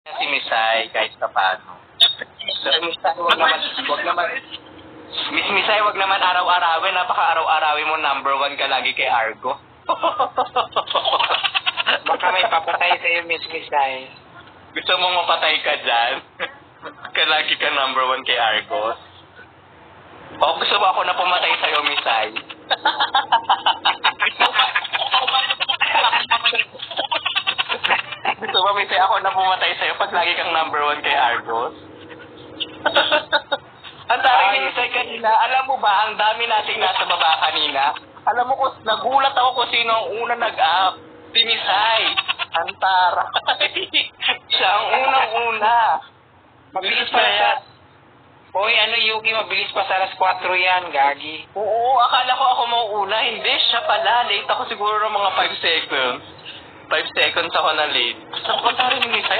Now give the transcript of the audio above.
Si Misay, kahit pa paano. Pero Misay, wag naman, Miss Misay, wag naman araw-arawin, napaka-araw-arawin mo, number 1 ka lagi kay Argo. Baka may papatay sa'yo, Miss Misay. Gusto mong mapatay ka dyan? Lagi ka number 1 kay Argos. O gusto mo ako na pumatay sa'yo, Misay? Gusto mo, Misay, ako na pumatay sa'yo pag lagi kang number 1 kay Argos? Ang taray ni Misay kanina, alam mo ba, ang dami nating nasa baba kanina? Alam mo, nagulat ako kung sino ang una nag-up. Si Misay. Ang taray. Siya ang unang-una. Mabilis pa sa... Hoy, ano Yuki, mabilis pa sa alas 4 yan, gagi. Oo, akala ko ako mauuna. Hindi, siya pala. Late ako siguro ng mga 5 seconds. 5 seconds ako na late. Sabi ko, taray ni Misay,